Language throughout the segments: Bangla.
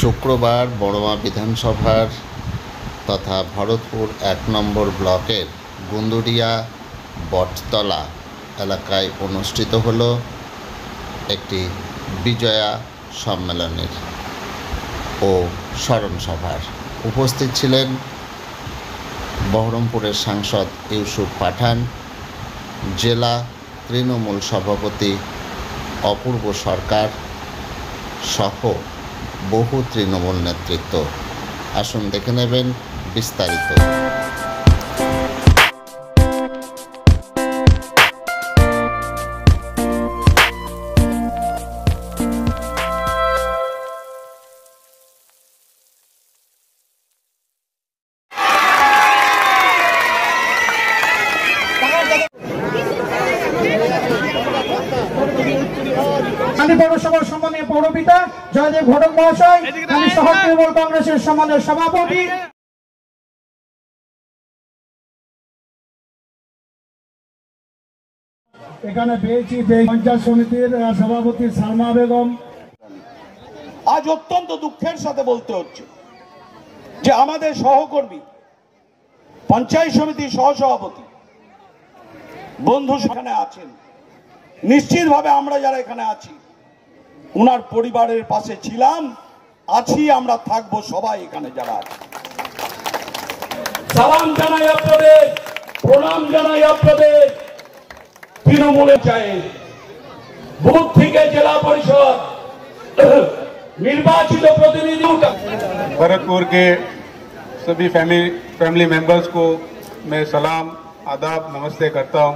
শুক্রবার বড়মা বিধানসভার তথা ভরতপুর ১ নম্বর ব্লকের গুন্দুরিয়া বটতলা এলাকায় অনুষ্ঠিত হলো একটি বিজয়া সম্মেলনের ও স্মরণ সভার। উপস্থিত ছিলেন বহরমপুরের সাংসদ ইউসুফ পাঠান, জেলা তৃণমূল সভাপতি অপূর্ব সরকার সহ বহু তৃণমূল নেতৃত্ব। আসুন দেখে নেবেন বিস্তারিত। পৌরসভার সম্মানীয় পৌরপিতা জয়দেব ঘটক মহাশয়, শহর তৃণমূল কংগ্রেসের সম্মানীয় সভাপতি, এখানে পেয়েছি পঞ্চায়েত সমিতির সভাপতি সালমা বেগম। আজ অত্যন্ত দুঃখের সাথে বলতে হচ্ছে যে আমাদের সহকর্মী পঞ্চায়েত সমিতির সহসভাপতি বন্ধু সেখানে আছেন। নিশ্চিতভাবে আমরা যারা এখানে আছি উনার পরিবারের পাশে ছিলাম, আছি, আমরা থাকবো সবাই এখানে যারা আছে। সালাম জানাই আপনাদের, প্রণাম জানাই আপনাদের। তৃণমূলে চায় বুথ থেকে জেলা পরিষদ निर्वाचित प्रतिनिधियों का भरतपुर के सभी फैमिली मेंबर्स को मैं सलाम आदाब नमस्ते करता हूं।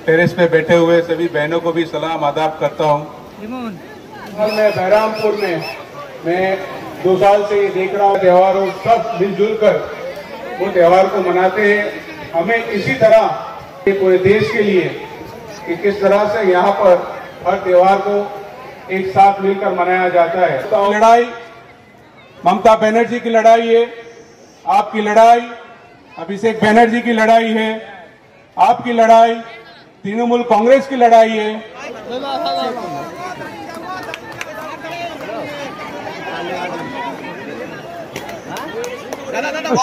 टेरेस पे बैठे हुए सभी बहनों को भी सलाम आदाब करता हूं। मैं बहरामपुर में मैं 2 साल से देख रहा हूं त्योहारों सब मिलजुल कर वो त्योहार को मनाते हैं। हमें इसी तरह पूरे देश के लिए कि किस तरह से यहाँ पर हर त्योहार को एक साथ मिलकर मनाया जाता है। लड़ाई ममता बनर्जी की लड़ाई है, आपकी लड़ाई अभिषेक बनर्जी की लड़ाई है, आपकी लड़ाई तृणमूल कांग्रेस की लड़ाई है।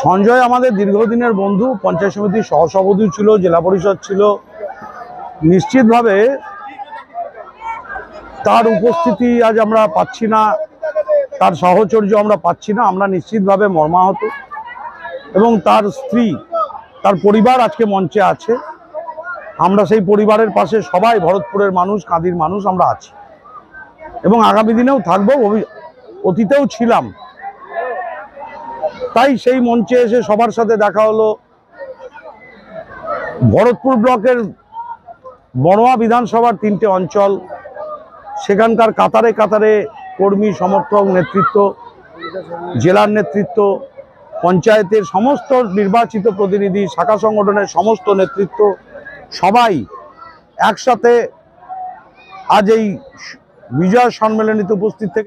সঞ্জয় আমাদের দীর্ঘদিনের বন্ধু, পঞ্চায়েত সমিতির সহসভাপতি ছিল, জেলা পরিষদ ছিল। নিশ্চিতভাবে তার উপস্থিতি আজ আমরা পাচ্ছি না, তার সাহচর্য আমরা পাচ্ছি না। আমরা নিশ্চিতভাবে মর্মাহত এবং তার স্ত্রী, তার পরিবার আজকে মঞ্চে আছে। আমরা সেই পরিবারের পাশে সবাই ভরতপুরের মানুষ, কাঁদির মানুষ আমরা আছি এবং আগামী দিনেও থাকবো, অতীতেও ছিলাম। তাই সেই মঞ্চে এসে সবার সাথে দেখা হলো। ভরতপুর ব্লকের বড়মা বিধানসভার 3টে অঞ্চল, সেখানকার কাতারে কাতারে কর্মী, সমর্থক, নেতৃত্ব, জেলার নেতৃত্ব, পঞ্চায়েতের সমস্ত নির্বাচিত প্রতিনিধি, শাখা সংগঠনের সমস্ত নেতৃত্ব সবাই একসাথে আজ এই বিজয় সম্মেলনীতে উপস্থিত থেকে